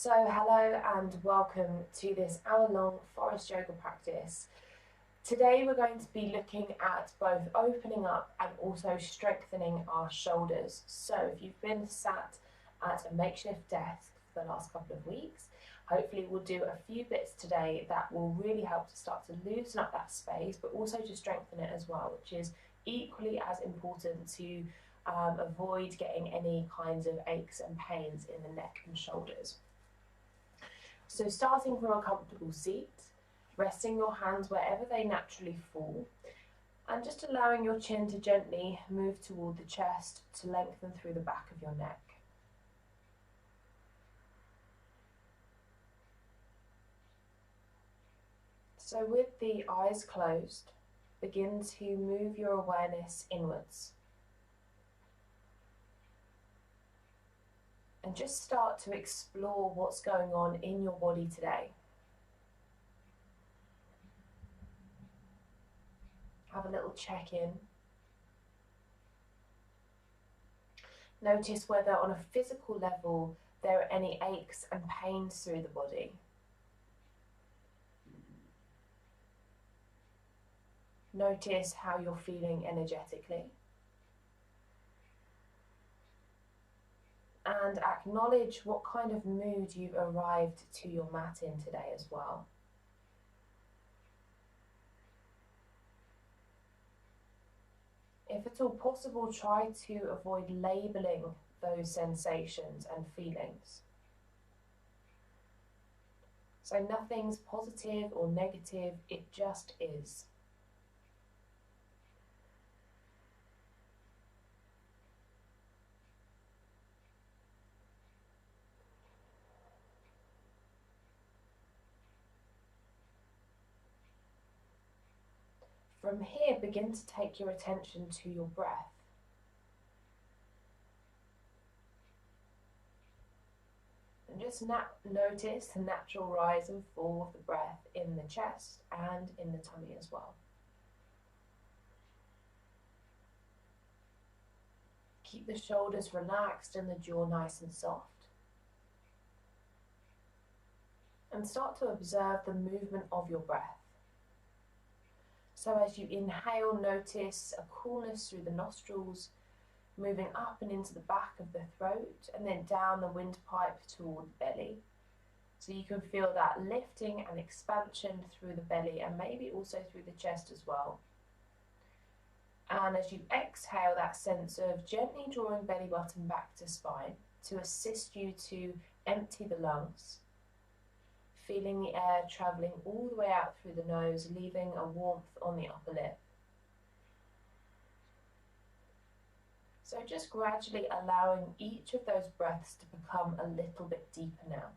So hello and welcome to this hour-long Forrest yoga practice. Today we're going to be looking at both opening up and also strengthening our shoulders. So if you've been sat at a makeshift desk for the last couple of weeks, hopefully we'll do a few bits today that will really help to start to loosen up that space, but also to strengthen it as well, which is equally as important to avoid getting any kinds of aches and pains in the neck and shoulders. So starting from a comfortable seat, resting your hands wherever they naturally fall, and just allowing your chin to gently move toward the chest to lengthen through the back of your neck. So with the eyes closed, begin to move your awareness inwards. And just start to explore what's going on in your body today. Have a little check-in. Notice whether on a physical level there are any aches and pains through the body. Notice how you're feeling energetically. And acknowledge what kind of mood you've arrived to your mat in today as well. If at all possible, try to avoid labeling those sensations and feelings. So nothing's positive or negative, it just is. From here, begin to take your attention to your breath. And just notice the natural rise and fall of the breath in the chest and in the tummy as well. Keep the shoulders relaxed and the jaw nice and soft. And start to observe the movement of your breath. So as you inhale, notice a coolness through the nostrils, moving up and into the back of the throat and then down the windpipe toward the belly. So you can feel that lifting and expansion through the belly and maybe also through the chest as well. And as you exhale, that sense of gently drawing belly button back to spine to assist you to empty the lungs. Feeling the air travelling all the way out through the nose, leaving a warmth on the upper lip. So just gradually allowing each of those breaths to become a little bit deeper now.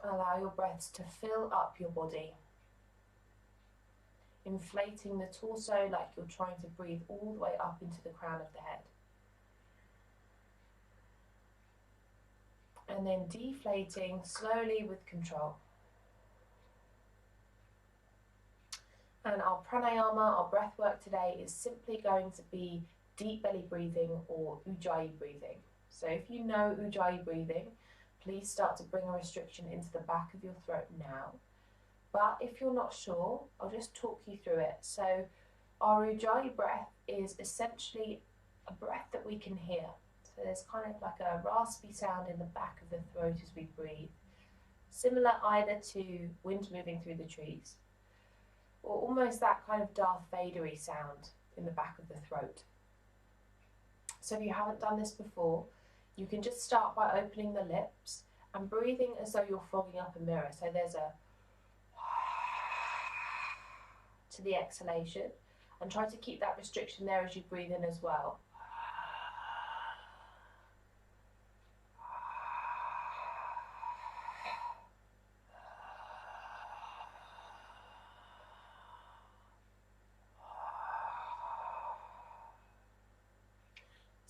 Allow your breaths to fill up your body, inflating the torso like you're trying to breathe all the way up into the crown of the head. And then deflating slowly with control. And our pranayama, our breath work today is simply going to be deep belly breathing or ujjayi breathing. So if you know ujjayi breathing, please start to bring a restriction into the back of your throat now. But if you're not sure, I'll just talk you through it. So our ujjayi breath is essentially a breath that we can hear. So there's kind of like a raspy sound in the back of the throat as we breathe, similar either to wind moving through the trees, or almost that kind of Darth Vader-y sound in the back of the throat. So if you haven't done this before, you can just start by opening the lips and breathing as though you're fogging up a mirror. So there's a to the exhalation, and try to keep that restriction there as you breathe in as well.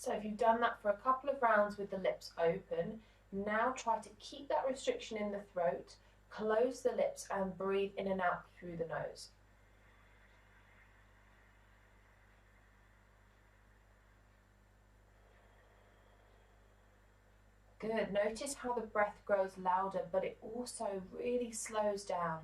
So if you've done that for a couple of rounds with the lips open, now try to keep that restriction in the throat, close the lips and breathe in and out through the nose. Good. Notice how the breath grows louder, but it also really slows down.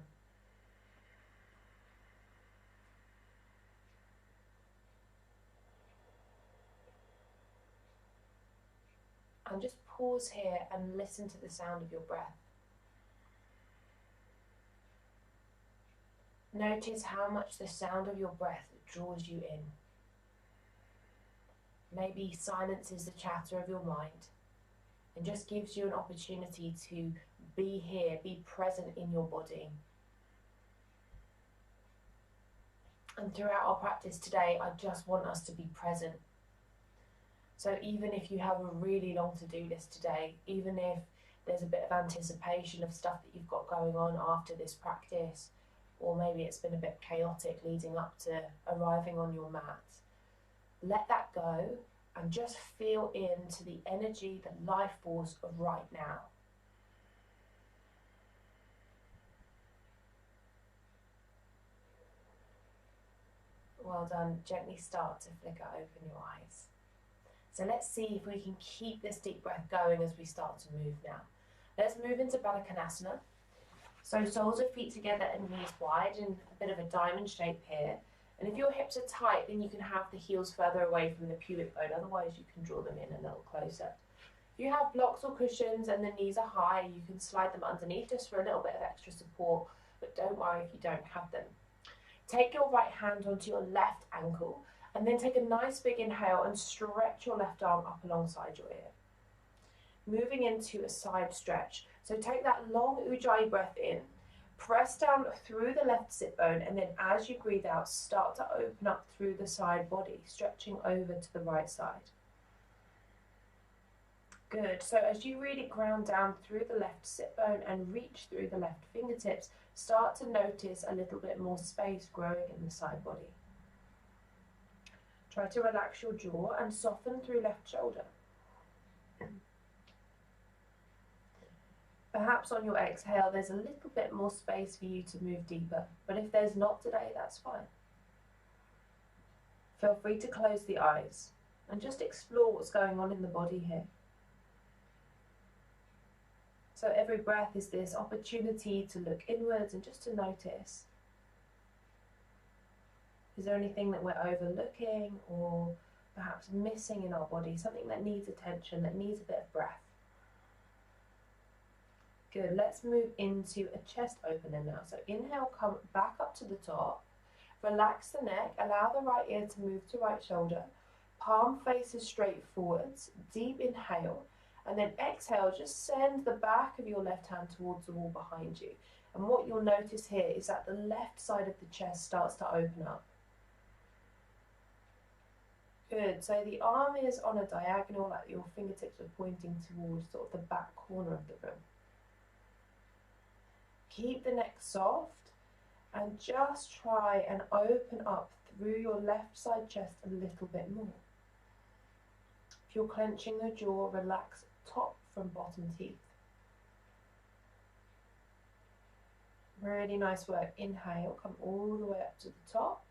And just pause here and listen to the sound of your breath. Notice how much the sound of your breath draws you in. Maybe silences the chatter of your mind and just gives you an opportunity to be here, be present in your body. And throughout our practice today, I just want us to be present. So even if you have a really long to-do list today, even if there's a bit of anticipation of stuff that you've got going on after this practice, or maybe it's been a bit chaotic leading up to arriving on your mat, let that go and just feel into the energy, the life force of right now. Well done. Gently start to flicker open your eyes. So let's see if we can keep this deep breath going as we start to move now. Let's move into Baddha Konasana. So soles of feet together and knees wide in a bit of a diamond shape here. And if your hips are tight, then you can have the heels further away from the pubic bone. Otherwise, you can draw them in a little closer. If you have blocks or cushions and the knees are high, you can slide them underneath just for a little bit of extra support. But don't worry if you don't have them. Take your right hand onto your left ankle and then take a nice big inhale and stretch your left arm up alongside your ear. Moving into a side stretch. So take that long Ujjayi breath in, press down through the left sit bone, and then as you breathe out, start to open up through the side body, stretching over to the right side. Good. So as you really ground down through the left sit bone and reach through the left fingertips, start to notice a little bit more space growing in the side body. Try to relax your jaw and soften through left shoulder. Perhaps on your exhale, there's a little bit more space for you to move deeper, but if there's not today, that's fine. Feel free to close the eyes and just explore what's going on in the body here. So every breath is this opportunity to look inwards and just to notice. Is there anything that we're overlooking or perhaps missing in our body, something that needs attention, that needs a bit of breath? Good, let's move into a chest opener now. So inhale, come back up to the top, relax the neck, allow the right ear to move to right shoulder, palm faces straight forwards, deep inhale, and then exhale, just send the back of your left hand towards the wall behind you. And what you'll notice here is that the left side of the chest starts to open up. Good, so the arm is on a diagonal, like your fingertips are pointing towards sort of the back corner of the room. Keep the neck soft and just try and open up through your left side chest a little bit more. If you're clenching the jaw, relax top from bottom teeth. Really nice work. Inhale, come all the way up to the top.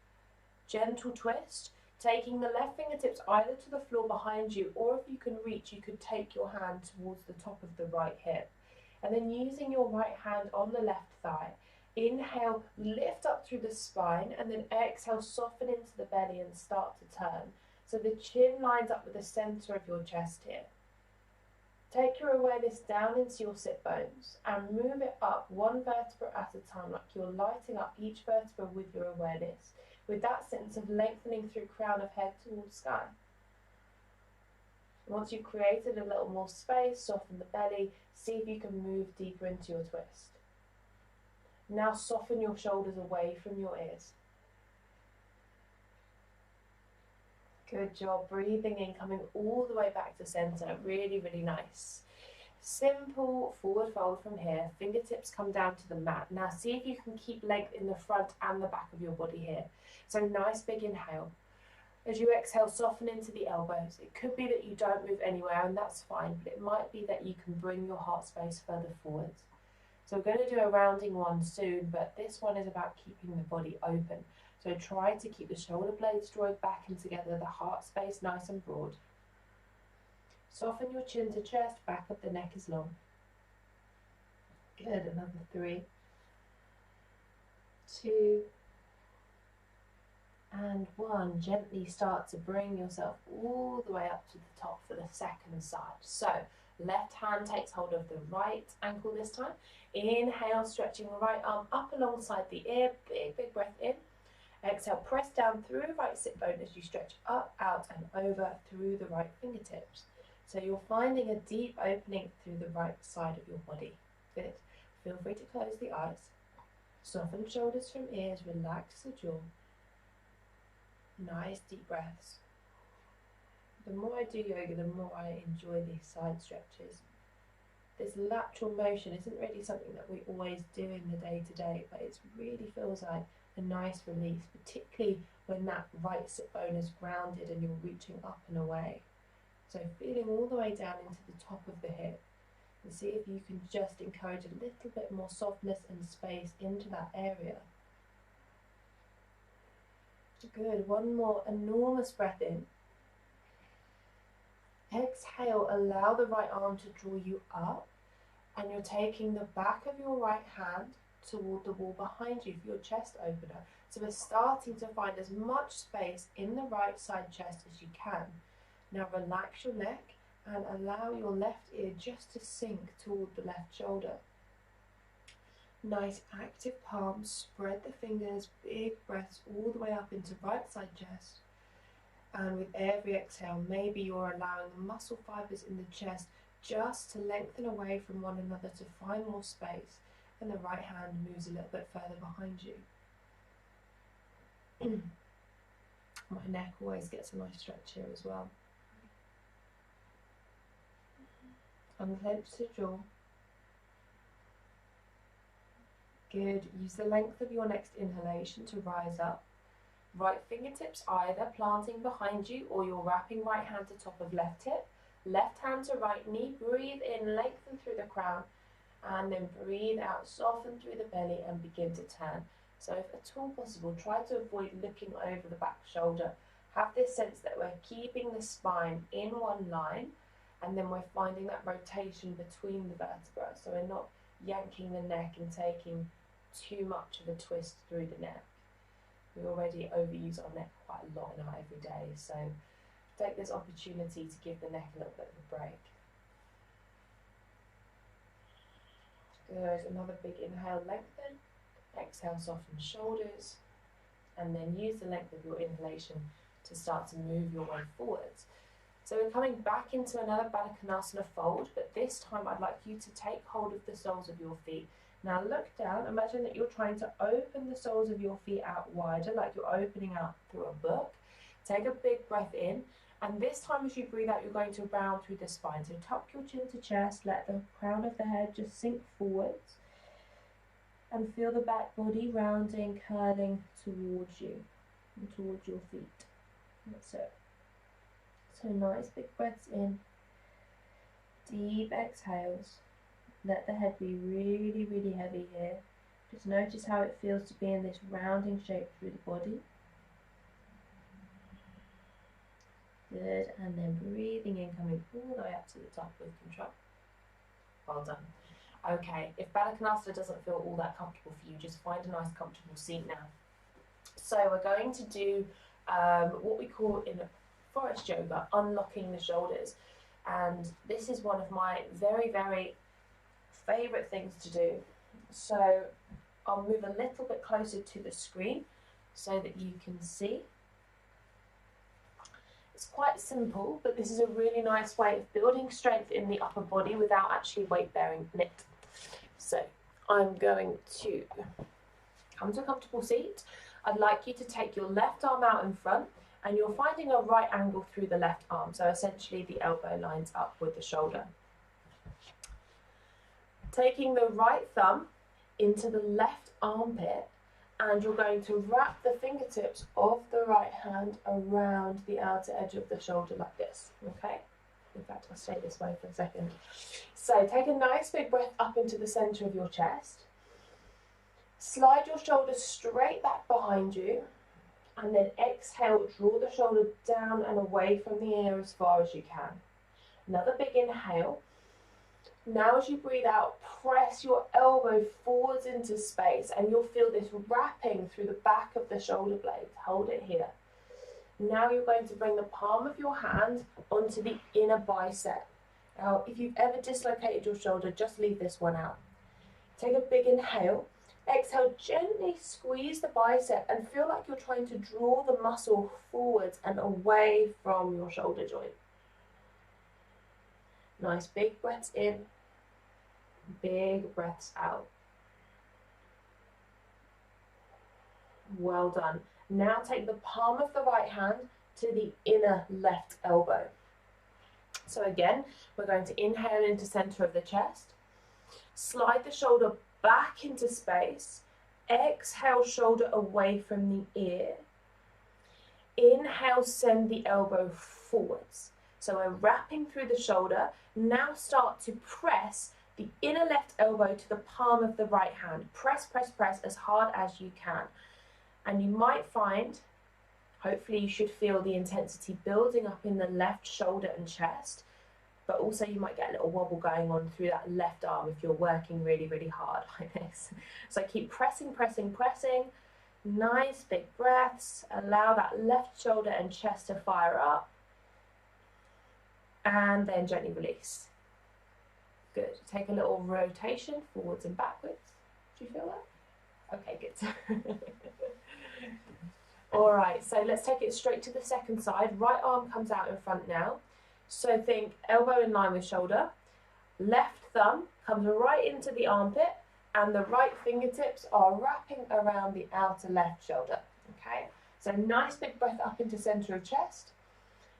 Gentle twist, taking the left fingertips either to the floor behind you, or if you can reach, you could take your hand towards the top of the right hip. And then using your right hand on the left thigh, inhale, lift up through the spine, and then exhale, soften into the belly and start to turn. So the chin lines up with the center of your chest here. Take your awareness down into your sit bones and move it up one vertebra at a time, like you're lighting up each vertebra with your awareness, with that sense of lengthening through crown of head towards sky. Once you've created a little more space, soften the belly, see if you can move deeper into your twist. Now soften your shoulders away from your ears. Good job, breathing in, coming all the way back to center, really, really nice. Simple forward fold from here, fingertips come down to the mat. Now see if you can keep length in the front and the back of your body here. So nice big inhale. As you exhale, soften into the elbows. It could be that you don't move anywhere, and that's fine, but it might be that you can bring your heart space further forwards. So we're going to do a rounding one soon, but this one is about keeping the body open. So try to keep the shoulder blades drawn back and together, the heart space nice and broad. Soften your chin to chest, back of the neck is long. Good, another 3, 2, and 1. Gently start to bring yourself all the way up to the top for the second side. So, left hand takes hold of the right ankle this time. Inhale, stretching the right arm up alongside the ear. Big, big breath in. Exhale, press down through right sit bone as you stretch up, out, and over through the right fingertips. So you're finding a deep opening through the right side of your body. Good. Feel free to close the eyes. Soften shoulders from ears, relax the jaw. Nice deep breaths. The more I do yoga, the more I enjoy these side stretches. This lateral motion isn't really something that we always do in the day-to-day, but it really feels like a nice release, particularly when that right sit bone is grounded and you're reaching up and away. So feeling all the way down into the top of the hip, and see if you can just encourage a little bit more softness and space into that area. Good, one more enormous breath in. Exhale, allow the right arm to draw you up, and you're taking the back of your right hand toward the wall behind you for your chest opener. So we're starting to find as much space in the right side chest as you can. Now relax your neck and allow your left ear just to sink toward the left shoulder. Nice active palms, spread the fingers, big breaths all the way up into right side chest. And with every exhale, maybe you're allowing the muscle fibers in the chest just to lengthen away from one another to find more space, and the right hand moves a little bit further behind you. My neck always gets a nice stretch here as well. Unclench the jaw. Good. Use the length of your next inhalation to rise up. Right fingertips either planting behind you, or you're wrapping right hand to top of left hip. Left hand to right knee. Breathe in, lengthen through the crown, and then breathe out, soften through the belly and begin to turn. So if at all possible, try to avoid looking over the back shoulder. Have this sense that we're keeping the spine in one line, and then we're finding that rotation between the vertebrae. So we're not yanking the neck and taking too much of a twist through the neck. We already overuse our neck quite a lot in our everyday, so take this opportunity to give the neck a little bit of a break. Good, another big inhale, lengthen. Exhale, soften shoulders, and then use the length of your inhalation to start to move your way forwards. So we're coming back into another Baddha Konasana fold, but this time I'd like you to take hold of the soles of your feet. Now look down, imagine that you're trying to open the soles of your feet out wider, like you're opening out through a book. Take a big breath in, and this time as you breathe out, you're going to round through the spine. So tuck your chin to chest, let the crown of the head just sink forwards, and feel the back body rounding, curling towards you, and towards your feet. That's it. So nice big breaths in, deep exhales. Let the head be really, really heavy here. Just notice how it feels to be in this rounding shape through the body. Good, and then breathing in, coming all the way up to the top with control. Well done. Okay, if Baddha Konasana doesn't feel all that comfortable for you, just find a nice comfortable seat now. So we're going to do what we call in Forrest yoga, unlocking the shoulders. And this is one of my very, very favourite things to do. So I'll move a little bit closer to the screen so that you can see. It's quite simple, but this is a really nice way of building strength in the upper body without actually weight bearing it. So I'm going to come to a comfortable seat. I'd like you to take your left arm out in front, and you're finding a right angle through the left arm. So essentially the elbow lines up with the shoulder. Taking the right thumb into the left armpit, and you're going to wrap the fingertips of the right hand around the outer edge of the shoulder like this, okay? In fact, I'll stay this way for a second. So take a nice big breath up into the center of your chest. Slide your shoulders straight back behind you, and then exhale, draw the shoulder down and away from the ear as far as you can. Another big inhale. Now as you breathe out, press your elbow forwards into space and you'll feel this wrapping through the back of the shoulder blades. Hold it here. Now you're going to bring the palm of your hand onto the inner bicep. Now, if you've ever dislocated your shoulder, just leave this one out. Take a big inhale. Exhale, gently squeeze the bicep and feel like you're trying to draw the muscle forwards and away from your shoulder joint. Nice big breaths in, big breaths out. Well done. Now take the palm of the right hand to the inner left elbow. So again, we're going to inhale into center of the chest. Slide the shoulder back into space. Exhale, shoulder away from the ear. Inhale, send the elbow forwards. So we're wrapping through the shoulder. Now start to press the inner left elbow to the palm of the right hand. Press, press, press as hard as you can. And you might find, hopefully you should feel the intensity building up in the left shoulder and chest, but also you might get a little wobble going on through that left arm if you're working really, really hard like this. So keep pressing, pressing, pressing. Nice big breaths. Allow that left shoulder and chest to fire up. And then gently release. Good. Take a little rotation forwards and backwards. Do you feel that? Okay, good. All right, so let's take it straight to the second side. Right arm comes out in front now. So think elbow in line with shoulder. Left thumb comes right into the armpit and the right fingertips are wrapping around the outer left shoulder. Okay, so nice big breath up into center of chest.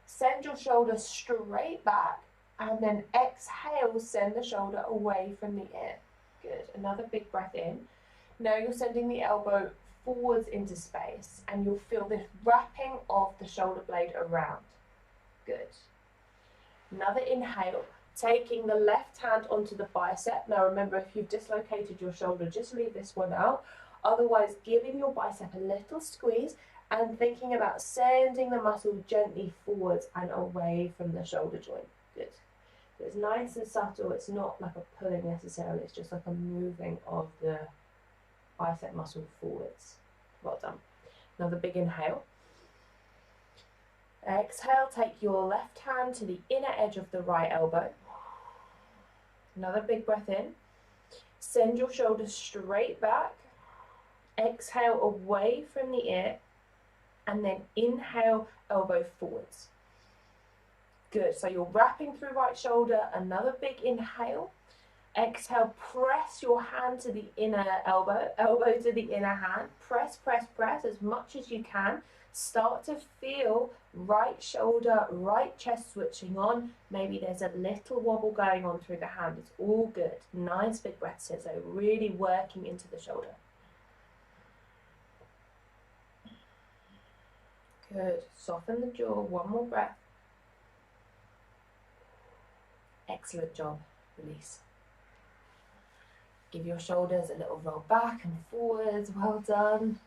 Send your shoulder straight back and then exhale, send the shoulder away from the ear. Good, another big breath in. Now you're sending the elbow forwards into space and you'll feel this wrapping of the shoulder blade around. Good. Another inhale, taking the left hand onto the bicep. Now remember, if you've dislocated your shoulder, just leave this one out. Otherwise, giving your bicep a little squeeze and thinking about sending the muscle gently forwards and away from the shoulder joint. Good. So it's nice and subtle. It's not like a pulling necessarily. It's just like a moving of the bicep muscle forwards. Well done. Another big inhale. Exhale, take your left hand to the inner edge of the right elbow. Another big breath in. Send your shoulders straight back. Exhale away from the ear. And then inhale, elbow forwards. Good, so you're wrapping through right shoulder. Another big inhale. Exhale, press your hand to the inner elbow, elbow to the inner hand. Press, press, press as much as you can. Start to feel right shoulder, right chest switching on. Maybe there's a little wobble going on through the hand. It's all good. Nice big breaths here, so really working into the shoulder. Good. Soften the jaw. One more breath. Excellent job. Release. Give your shoulders a little roll back and forwards. Well done.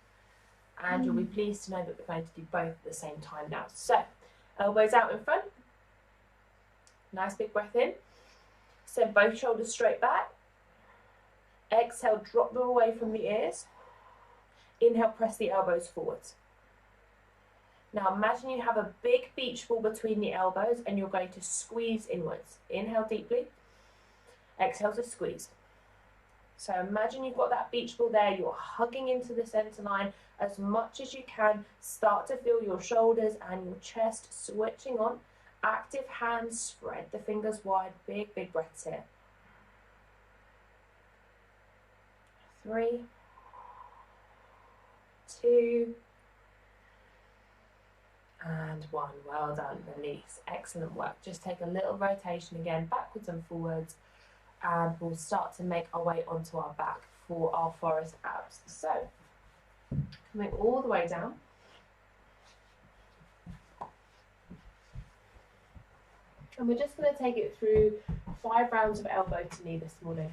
And you'll be pleased to know that we're going to do both at the same time now. So, elbows out in front. Nice big breath in. Send both shoulders straight back. Exhale, drop them away from the ears. Inhale, press the elbows forwards. Now imagine you have a big beach ball between the elbows and you're going to squeeze inwards. Inhale deeply. Exhale to squeeze. So imagine you've got that beach ball there, you're hugging into the center line as much as you can. Start to feel your shoulders and your chest switching on. Active hands, spread the fingers wide, big, big breaths here. 3, 2, and 1. Well done. Release. Excellent work. Just take a little rotation again, backwards and forwards, and we'll start to make our way onto our back for our Forrest abs. So, coming all the way down. And we're just going to take it through 5 rounds of elbow to knee this morning.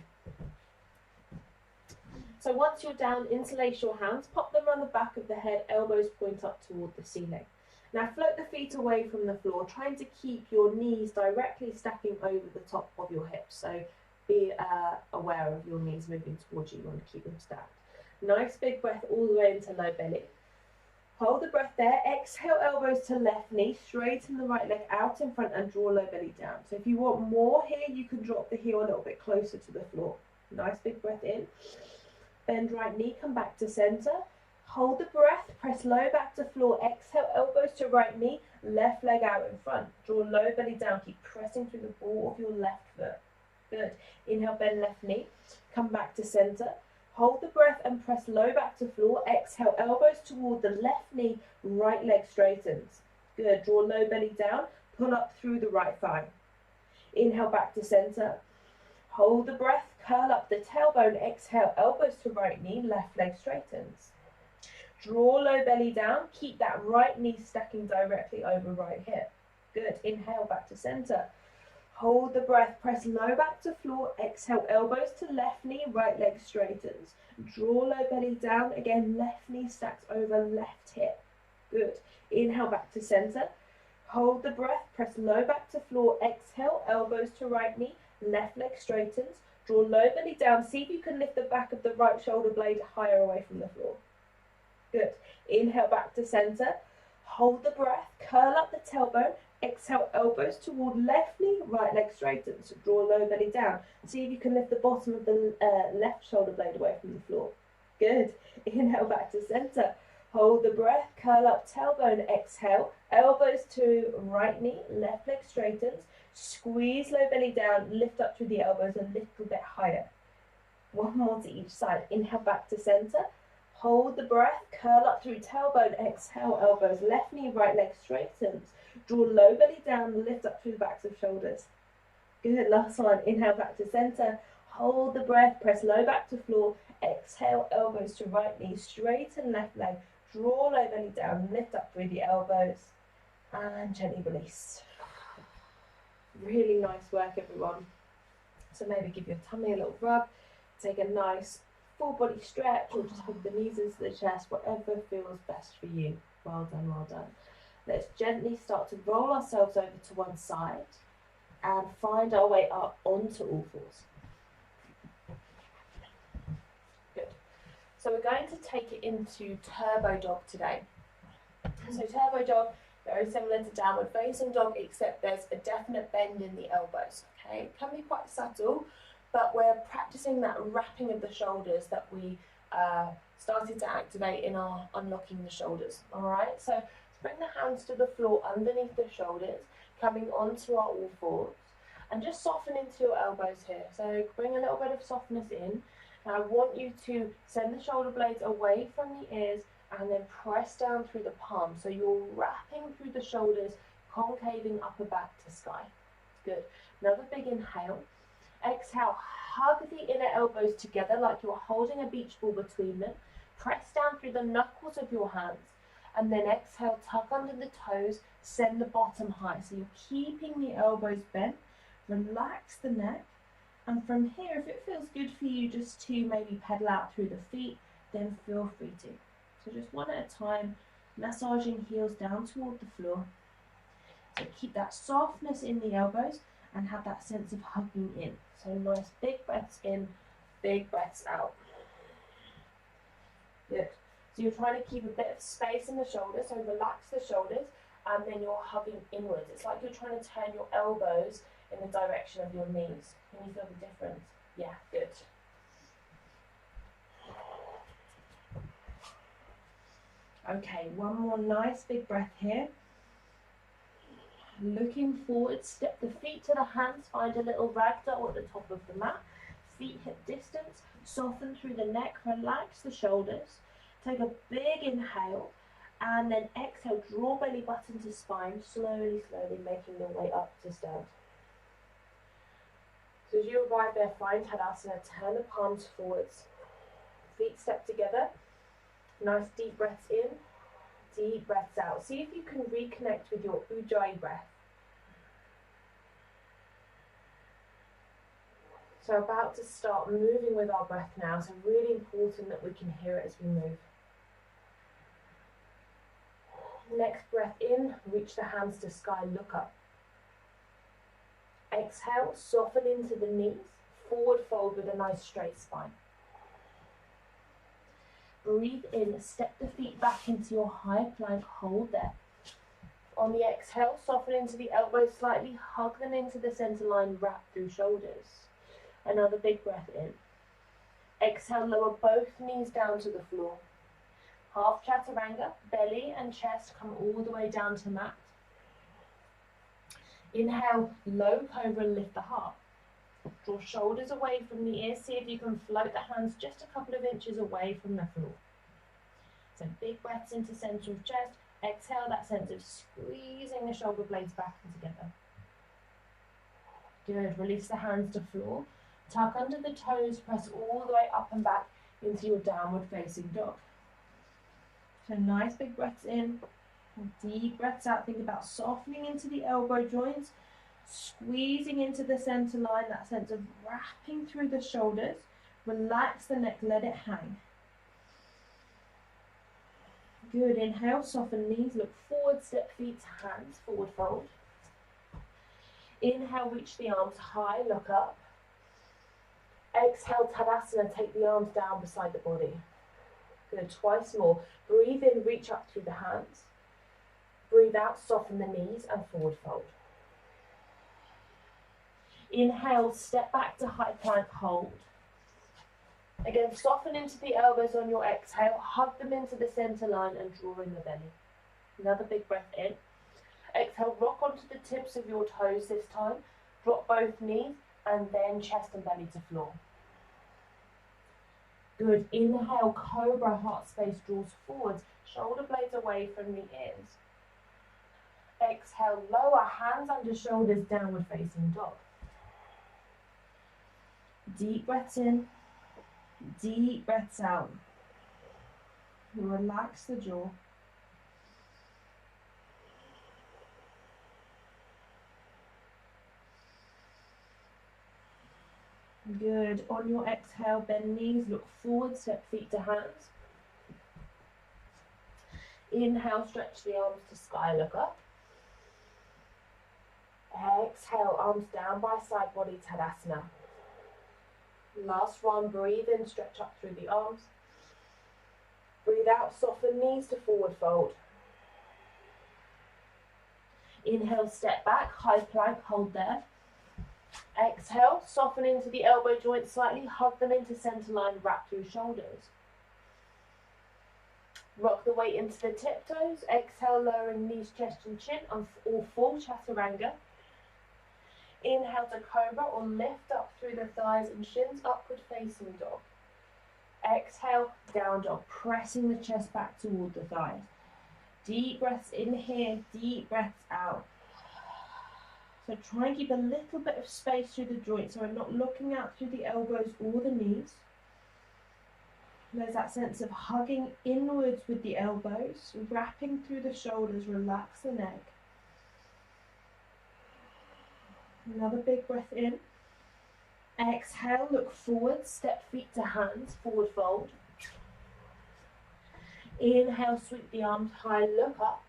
So once you're down, interlace your hands, pop them around the back of the head, elbows point up toward the ceiling. Now float the feet away from the floor, trying to keep your knees directly stacking over the top of your hips. So be aware of your knees moving towards you. You want to keep them stacked. Nice big breath all the way into low belly. Hold the breath there. Exhale, elbows to left knee. Straighten the right leg out in front and draw low belly down. So if you want more here, you can drop the heel a little bit closer to the floor. Nice big breath in. Bend right knee, come back to center. Hold the breath, press low back to floor. Exhale, elbows to right knee, left leg out in front. Draw low belly down, keep pressing through the ball of your left foot. Good. Inhale, bend left knee, come back to center. Hold the breath and press low back to floor. Exhale, elbows toward the left knee, right leg straightens. Good. Draw low belly down, pull up through the right thigh. Inhale, back to center. Hold the breath, curl up the tailbone. Exhale, elbows to right knee, left leg straightens. Draw low belly down. Keep that right knee stacking directly over right hip. Good. Inhale, back to center. Hold the breath. Press low back to floor. Exhale, elbows to left knee, right leg straightens. Draw low belly down. Again, left knee stacks over left hip. Good. Inhale, back to center. Hold the breath. Press low back to floor. Exhale, elbows to right knee, left leg straightens. Draw low belly down. See if you can lift the back of the right shoulder blade higher away from the floor. Good. Inhale, back to center. Hold the breath. Curl up the tailbone. Exhale, elbows toward left knee, right leg straightens. Draw low belly down. See if you can lift the bottom of the left shoulder blade away from the floor. Good. Inhale, back to center. Hold the breath. Curl up tailbone. Exhale, elbows to right knee, left leg straightens. Squeeze low belly down. Lift up through the elbows a little bit higher. One more to each side. Inhale, back to center. Hold the breath, curl up through tailbone, exhale, elbows, left knee, right leg straightens. Draw low belly down, lift up through the backs of shoulders. Good, last one. Inhale, back to center. Hold the breath, press low back to floor. Exhale, elbows to right knee, straighten left leg. Draw low belly down, lift up through the elbows. And gently release. Really nice work, everyone. So maybe give your tummy a little rub. Take a nice full body stretch, or just hug the knees into the chest, whatever feels best for you. Well done, well done. Let's gently start to roll ourselves over to one side and find our way up onto all fours. Good. So we're going to take it into turbo dog today. So turbo dog, very similar to downward facing dog, except there's a definite bend in the elbows. Okay, it can be quite subtle, but we're practicing that wrapping of the shoulders that we started to activate in our unlocking the shoulders. All right, so let's bring the hands to the floor underneath the shoulders, coming onto our all fours, and just soften into your elbows here. So bring a little bit of softness in. Now I want you to send the shoulder blades away from the ears and then press down through the palms. So you're wrapping through the shoulders, concaving upper back to sky. Good. Another big inhale. Exhale, hug the inner elbows together like you're holding a beach ball between them. Press down through the knuckles of your hands. And then exhale, tuck under the toes, send the bottom high. So you're keeping the elbows bent. Relax the neck. And from here, if it feels good for you just to maybe pedal out through the feet, then feel free to. So just one at a time, massaging heels down toward the floor. So keep that softness in the elbows and have that sense of hugging in. So nice big breaths in, big breaths out. Good. So you're trying to keep a bit of space in the shoulders, so relax the shoulders, and then you're hugging inwards. It's like you're trying to turn your elbows in the direction of your knees. Can you feel the difference? Yeah, good. Okay, one more nice big breath here. Looking forward, step the feet to the hands, find a little ragdoll at the top of the mat. Feet hip distance, soften through the neck, relax the shoulders. Take a big inhale and then exhale, draw belly button to spine, slowly, slowly making your way up to stand. So as you arrive there, find Tadasana, turn the palms forwards. Feet step together, nice deep breaths in, deep breaths out. See if you can reconnect with your Ujjayi breath. So about to start moving with our breath now, so really important that we can hear it as we move. Next breath in, reach the hands to sky, look up. Exhale, soften into the knees, forward fold with a nice straight spine. Breathe in, step the feet back into your high plank, hold there. On the exhale, soften into the elbows slightly, hug them into the center line, wrap through shoulders. Another big breath in. Exhale, lower both knees down to the floor. Half chaturanga, belly and chest come all the way down to mat. Inhale, low cobra, lift the heart. Draw shoulders away from the ears. See if you can float the hands just a couple of inches away from the floor. So big breaths into center of chest. Exhale, that sense of squeezing the shoulder blades back and together. Good. Release the hands to floor. Tuck under the toes. Press all the way up and back into your downward facing dog. So nice big breaths in. Deep breaths out. Think about softening into the elbow joints. Squeezing into the center line. That sense of wrapping through the shoulders. Relax the neck. Let it hang. Good. Inhale, soften knees, look forward, step feet to hands, forward fold. Inhale, reach the arms high, look up. Exhale, Tadasana, take the arms down beside the body. Good, twice more. Breathe in, reach up through the hands. Breathe out, soften the knees and forward fold. Inhale, step back to high plank, hold. Again, soften into the elbows on your exhale, hug them into the center line and draw in the belly. Another big breath in. Exhale, rock onto the tips of your toes this time. Drop both knees and then chest and belly to floor. Good. Inhale, cobra, heart space draws forwards, shoulder blades away from the ears. Exhale, lower, hands under shoulders, downward facing dog. Deep breaths in. Deep breaths out. Relax the jaw. Good. On your exhale, bend knees, look forward, step feet to hands. Inhale, stretch the arms to sky, look up. Exhale, arms down by side body, Tadasana. Last one, breathe in, stretch up through the arms. Breathe out, soften knees to forward fold. Inhale, step back, high plank, hold there. Exhale, soften into the elbow joints slightly, hug them into center line, wrap through shoulders. Rock the weight into the tiptoes. Exhale, lowering knees, chest and chin on all full chaturanga. Inhale to cobra or lift up through the thighs and shins, upward facing dog. Exhale, down dog, pressing the chest back toward the thighs. Deep breaths in here, deep breaths out. So try and keep a little bit of space through the joints so I'm not looking out through the elbows or the knees. There's that sense of hugging inwards with the elbows, wrapping through the shoulders, relax the neck. Another big breath in. Exhale, look forward, step feet to hands, forward fold. Inhale, sweep the arms high, look up.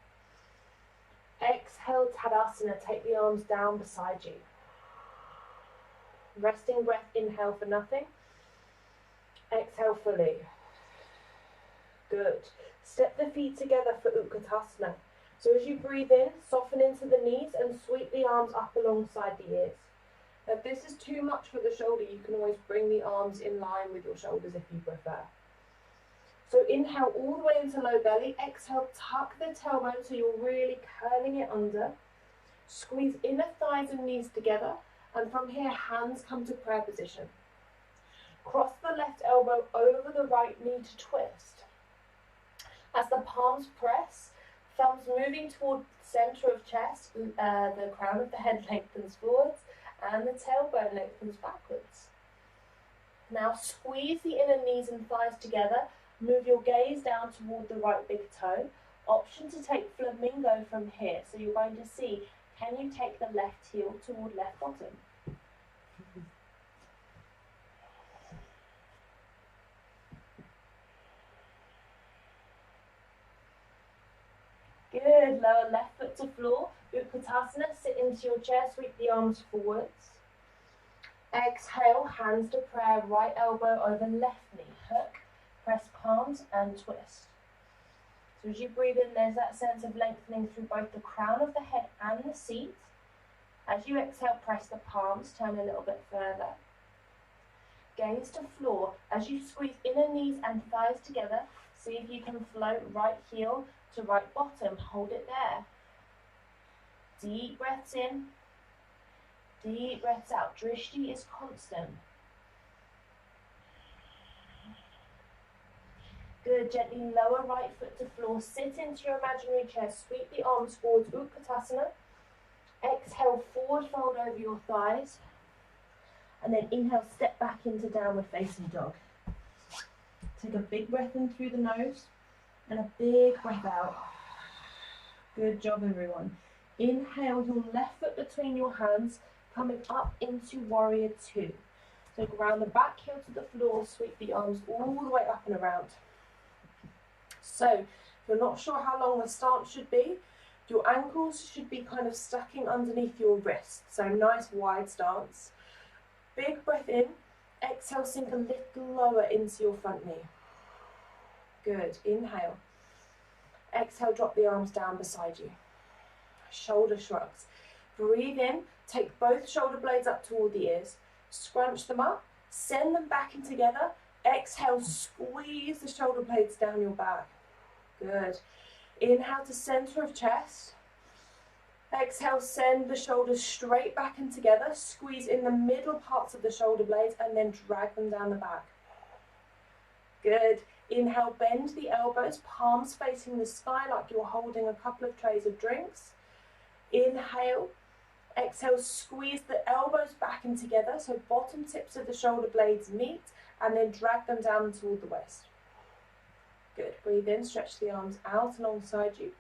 Exhale, Tadasana, take the arms down beside you. Resting breath, inhale for nothing. Exhale fully. Good. Step the feet together for Utkatasana. So as you breathe in, soften into the knees and sweep the arms up alongside the ears. Now, if this is too much for the shoulder, you can always bring the arms in line with your shoulders if you prefer. So inhale all the way into low belly. Exhale, tuck the tailbone so you're really curling it under. Squeeze inner thighs and knees together. And from here, hands come to prayer position. Cross the left elbow over the right knee to twist. As the palms press, thumbs moving toward the center of chest, the crown of the head lengthens forwards and the tailbone lengthens backwards. Now squeeze the inner knees and thighs together. Move your gaze down toward the right big toe. Option to take flamingo from here. So you're going to see, can you take the left heel toward left bottom? Good, lower left foot to floor. Utkatasana, sit into your chair, sweep the arms forwards. Exhale, hands to prayer, right elbow over left knee. Hook, press palms and twist. So as you breathe in, there's that sense of lengthening through both the crown of the head and the seat. As you exhale, press the palms, turn a little bit further. Gaze to floor. As you squeeze inner knees and thighs together, see if you can float right heel to right bottom. Hold it there. Deep breaths in, deep breaths out. Drishti is constant. Good, gently lower right foot to floor. Sit into your imaginary chair. Sweep the arms forwards, Utkatasana. Exhale, forward fold over your thighs. And then inhale, step back into downward facing dog. Take a big breath in through the nose and a big breath out. Good job, everyone. Inhale your left foot between your hands, coming up into warrior two. So ground the back heel to the floor, sweep the arms all the way up and around. So if you're not sure how long the stance should be, your ankles should be kind of stacking underneath your wrists. So nice wide stance. Big breath in. Exhale, sink a little lower into your front knee. Good. Inhale. Exhale, drop the arms down beside you. Shoulder shrugs. Breathe in. Take both shoulder blades up toward the ears. Scrunch them up. Send them back in together. Exhale, squeeze the shoulder blades down your back. Good. Inhale to center of chest. Exhale, send the shoulders straight back and together. Squeeze in the middle parts of the shoulder blades and then drag them down the back. Good. Inhale, bend the elbows, palms facing the sky like you're holding a couple of trays of drinks. Inhale. Exhale, squeeze the elbows back and together so bottom tips of the shoulder blades meet and then drag them down toward the waist. Good. Breathe in, stretch the arms out alongside you.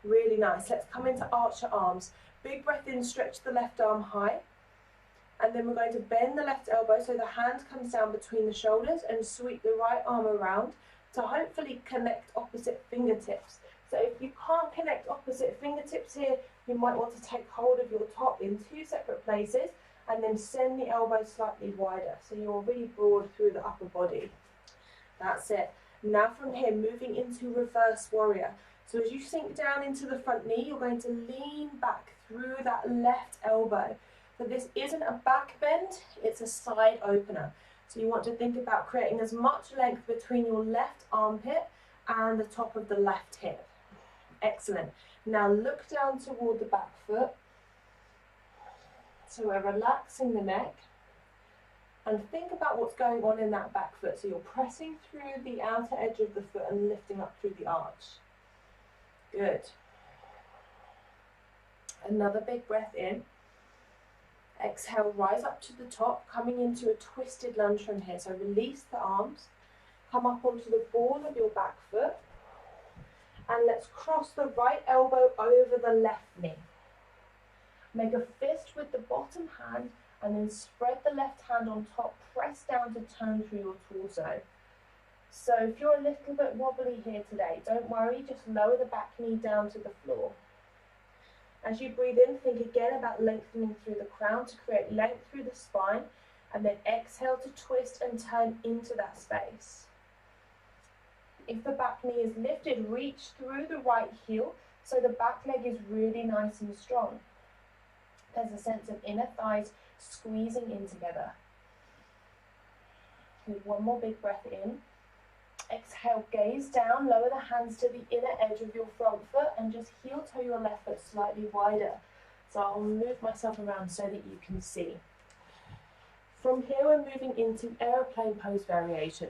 Really nice. Let's come into archer arms. Big breath in, stretch the left arm high. And then we're going to bend the left elbow so the hand comes down between the shoulders and sweep the right arm around to hopefully connect opposite fingertips. So if you can't connect opposite fingertips here, you might want to take hold of your top in two separate places and then send the elbow slightly wider so you're really broad through the upper body. That's it. Now from here, moving into reverse warrior. So as you sink down into the front knee, you're going to lean back through that left elbow. So this isn't a back bend, it's a side opener. So you want to think about creating as much length between your left armpit and the top of the left hip. Excellent. Now look down toward the back foot. So we're relaxing the neck. And think about what's going on in that back foot. So you're pressing through the outer edge of the foot and lifting up through the arch. Good. Another big breath in. Exhale, rise up to the top, coming into a twisted lunge from here. So release the arms, come up onto the ball of your back foot, and let's cross the right elbow over the left knee. Make a fist with the bottom hand, and then spread the left hand on top, press down to turn through your torso. So if you're a little bit wobbly here today, don't worry, just lower the back knee down to the floor. As you breathe in, think again about lengthening through the crown to create length through the spine, and then exhale to twist and turn into that space. If the back knee is lifted, reach through the right heel so the back leg is really nice and strong. There's a sense of inner thighs squeezing in together. Good. One more big breath in. Exhale, gaze down, lower the hands to the inner edge of your front foot and just heel toe your left foot slightly wider. So I'll move myself around so that you can see. From here we're moving into aeroplane pose variation.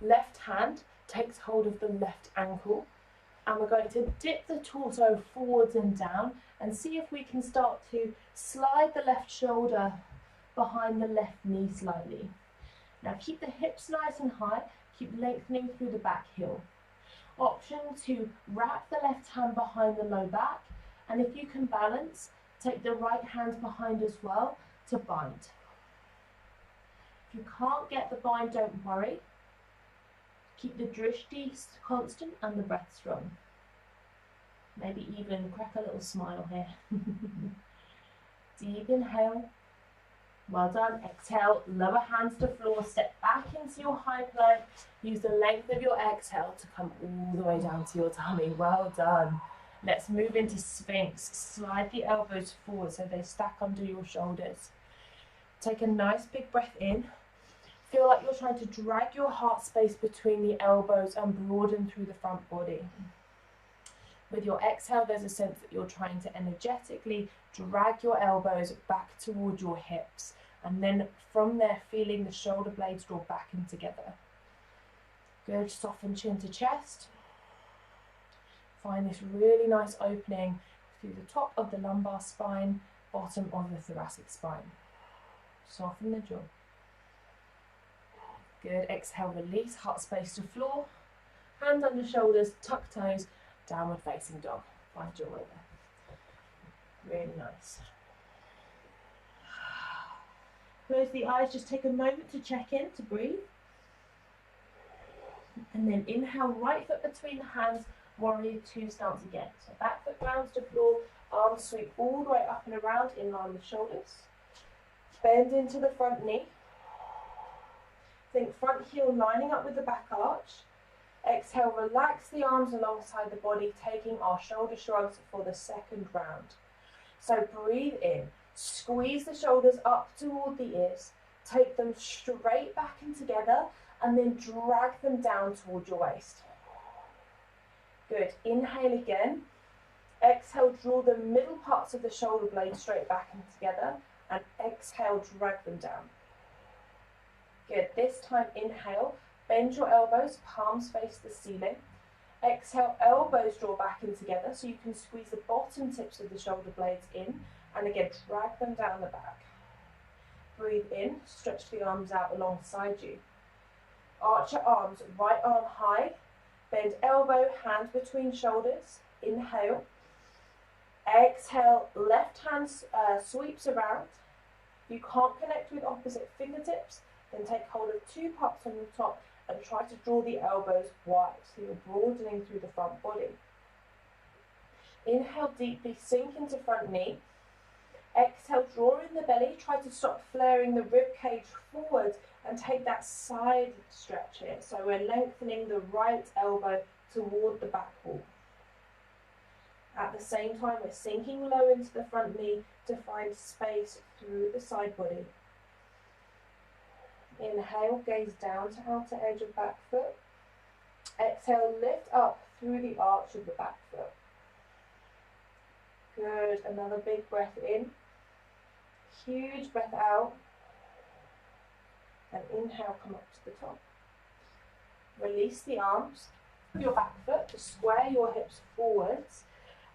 Left hand takes hold of the left ankle and we're going to dip the torso forwards and down and see if we can start to slide the left shoulder behind the left knee slightly. Now keep the hips nice and high. Keep lengthening through the back heel. Option to wrap the left hand behind the low back, and if you can balance, take the right hand behind as well to bind. If you can't get the bind, don't worry. Keep the drishti constant and the breath strong. Maybe even crack a little smile here. Deep inhale. Well done. Exhale, lower hands to floor, step back into your high plank. Use the length of your exhale to come all the way down to your tummy. Well done. Let's move into Sphinx. Slide the elbows forward so they stack under your shoulders. Take a nice big breath in. Feel like you're trying to drag your heart space between the elbows and broaden through the front body. With your exhale, there's a sense that you're trying to energetically drag your elbows back toward your hips. And then from there, feeling the shoulder blades draw back in together. Good, soften chin to chest. Find this really nice opening through the top of the lumbar spine, bottom of the thoracic spine. Soften the jaw. Good, exhale, release, heart space to floor. Hands under shoulders, tuck toes, downward facing dog. Find your way there. Really nice. Close the eyes, just take a moment to check in, to breathe. And then inhale, right foot between the hands, warrior two stance again. So back foot grounds to floor, arms sweep all the way up and around in line with shoulders. Bend into the front knee. Think front heel lining up with the back arch. Exhale, relax the arms alongside the body, taking our shoulder shrugs for the second round. So breathe in, squeeze the shoulders up toward the ears, take them straight back and together, and then drag them down toward your waist. Good, inhale again. Exhale, draw the middle parts of the shoulder blades straight back and together, and exhale, drag them down. Good, this time inhale, bend your elbows, palms face the ceiling. Exhale, elbows draw back in together so you can squeeze the bottom tips of the shoulder blades in, and again, drag them down the back. Breathe in, stretch the arms out alongside you. Arch your arms, right arm high, bend elbow, hand between shoulders. Inhale. Exhale, left hand sweeps around. If you can't connect with opposite fingertips, then take hold of two parts on the top and try to draw the elbows wide, so you're broadening through the front body. Inhale deeply, sink into front knee. Exhale, draw in the belly, try to stop flaring the rib cage forward and take that side stretch here. So we're lengthening the right elbow toward the back wall. At the same time, we're sinking low into the front knee to find space through the side body. Inhale, gaze down to outer edge of back foot. Exhale, lift up through the arch of the back foot. Good, another big breath in. Huge breath out. And inhale, come up to the top. Release the arms. Your back foot to square your hips forwards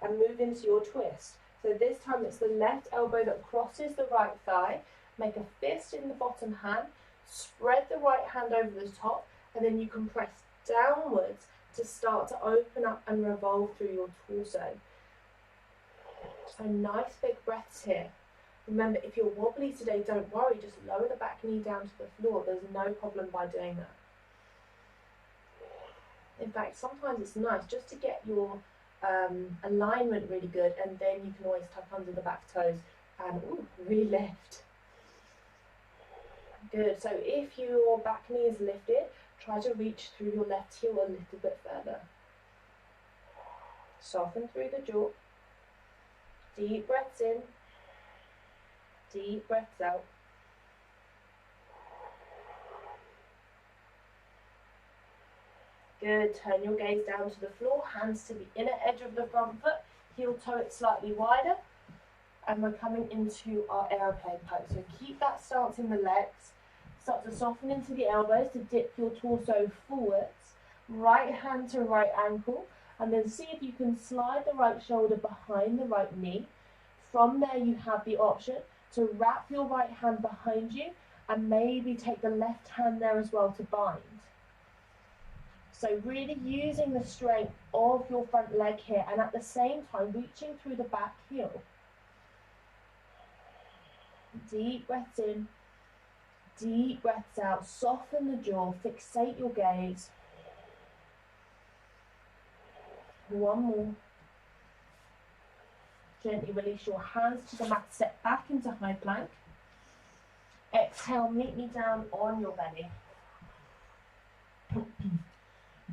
and move into your twist. So this time it's the left elbow that crosses the right thigh. Make a fist in the bottom hand. Spread the right hand over the top, and then you can press downwards to start to open up and revolve through your torso. So nice big breaths here. Remember, if you're wobbly today, don't worry, just lower the back knee down to the floor. There's no problem by doing that. In fact, sometimes it's nice just to get your alignment really good, and then you can always tuck under the back toes and re-lift. Good, so if your back knee is lifted, try to reach through your left heel a little bit further. Soften through the jaw. Deep breaths in. Deep breaths out. Good, turn your gaze down to the floor, hands to the inner edge of the front foot, heel toe it slightly wider, and we're coming into our aeroplane pose. So keep that stance in the legs, start to soften into the elbows to dip your torso forwards, right hand to right ankle, and then see if you can slide the right shoulder behind the right knee. From there you have the option to wrap your right hand behind you and maybe take the left hand there as well to bind. So really using the strength of your front leg here, and at the same time reaching through the back heel. Deep breaths in, deep breaths out, soften the jaw, fixate your gaze. One more. Gently release your hands to the mat, step back into high plank. Exhale, meet me down on your belly.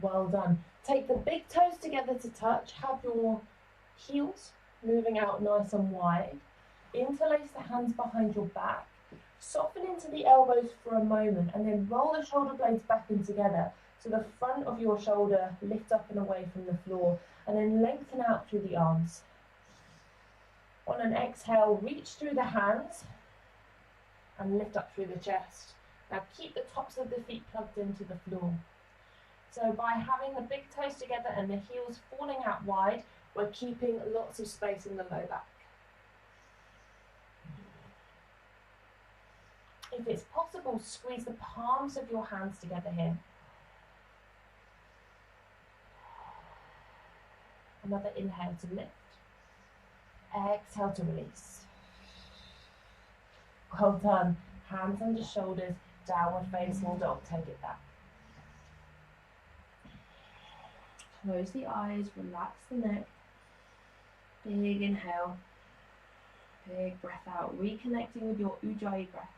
Well done. Take the big toes together to touch. Have your heels moving out nice and wide. Interlace the hands behind your back. Soften into the elbows for a moment and then roll the shoulder blades back in together so the front of your shoulder lifts up and away from the floor, and then lengthen out through the arms. On an exhale, reach through the hands and lift up through the chest. Now keep the tops of the feet plugged into the floor. So by having the big toes together and the heels falling out wide, we're keeping lots of space in the low back. If it's possible, squeeze the palms of your hands together here. Another inhale to lift. Exhale to release. Well done. Hands under shoulders, downward facing dog. Take it back. Close the eyes, relax the neck. Big inhale. Big breath out. Reconnecting with your Ujjayi breath.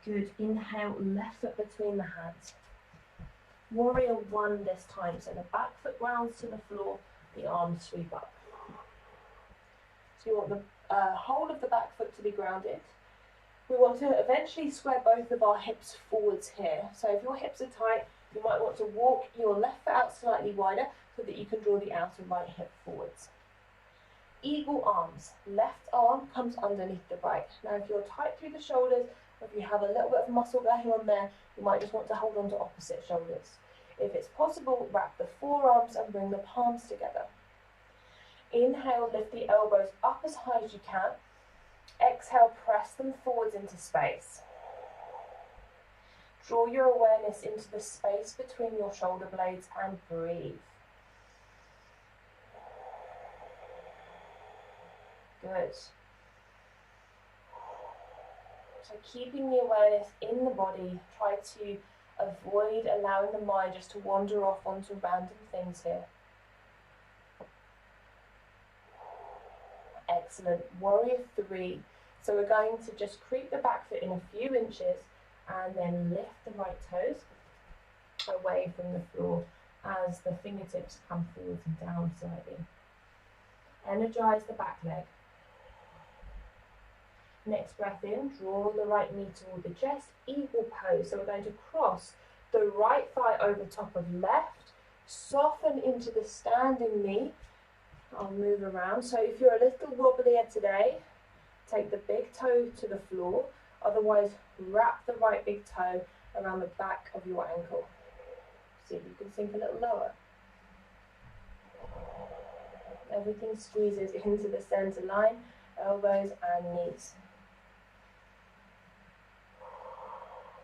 Good. Inhale, left foot between the hands. Warrior one this time. So the back foot grounds to the floor, the arms sweep up. So you want the whole of the back foot to be grounded. We want to eventually square both of our hips forwards here. So if your hips are tight, you might want to walk your left foot out slightly wider so that you can draw the outer right hip forwards. Eagle arms. Left arm comes underneath the right. Now if you're tight through the shoulders, or if you have a little bit of muscle going on there, you might just want to hold on to opposite shoulders. If it's possible, wrap the forearms and bring the palms together. Inhale, lift the elbows up as high as you can. Exhale, press them forwards into space. Draw your awareness into the space between your shoulder blades and breathe. Good. So keeping the awareness in the body, try to avoid allowing the mind just to wander off onto random things here. Excellent. Warrior three. So we're going to just creep the back foot in a few inches and then lift the right toes away from the floor as the fingertips come forwards and down slightly. Energize the back leg. Next breath in, draw the right knee toward the chest, eagle pose. So we're going to cross the right thigh over top of left, soften into the standing knee. I'll move around. So if you're a little wobblier today, take the big toe to the floor. Otherwise, wrap the right big toe around the back of your ankle. See if you can sink a little lower. Everything squeezes into the center line, elbows and knees.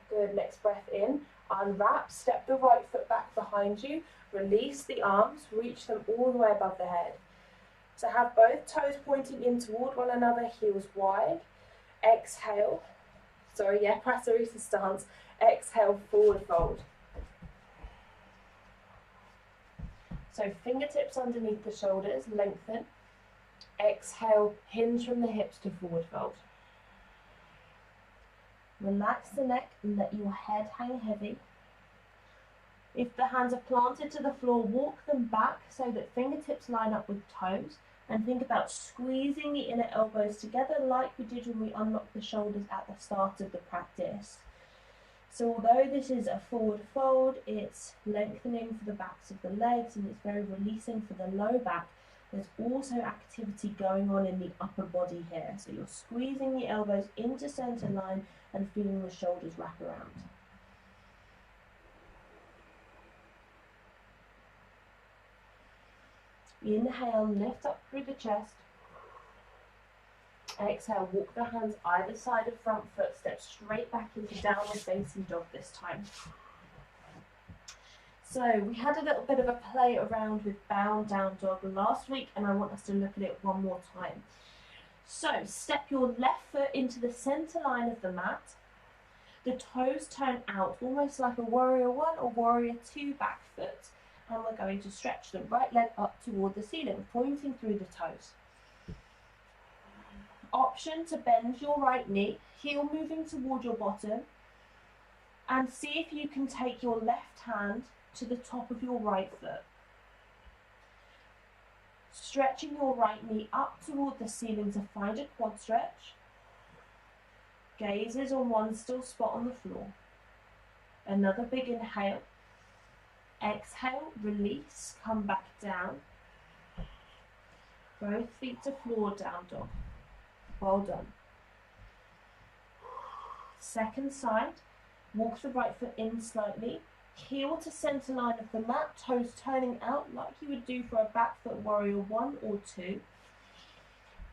Good, next breath in, unwrap, step the right foot back behind you, release the arms, reach them all the way above the head. So have both toes pointing in toward one another, heels wide. Exhale, Prasarita stance. Exhale, forward fold. So fingertips underneath the shoulders, lengthen. Exhale, hinge from the hips to forward fold. Relax the neck and let your head hang heavy. If the hands are planted to the floor, walk them back so that fingertips line up with toes, and think about squeezing the inner elbows together like we did when we unlocked the shoulders at the start of the practice. So although this is a forward fold, it's lengthening for the backs of the legs and it's very releasing for the low back. There's also activity going on in the upper body here. So you're squeezing the elbows into center line and feeling the shoulders wrap around. Inhale, lift up through the chest. Exhale, walk the hands either side of front foot, step straight back into downward facing dog this time. So we had a little bit of a play around with bound down dog last week, and I want us to look at it one more time. So step your left foot into the center line of the mat. The toes turn out almost like a warrior one or warrior two back foot, and we're going to stretch the right leg up toward the ceiling, pointing through the toes. Option to bend your right knee, heel moving toward your bottom, and see if you can take your left hand to the top of your right foot. Stretching your right knee up toward the ceiling to find a quad stretch. Gaze is on one still spot on the floor. Another big inhale. Exhale, release, come back down. Both feet to floor, down dog. Well done. Second side, walk the right foot in slightly. Heel to center line of the mat, toes turning out like you would do for a back foot warrior one or two.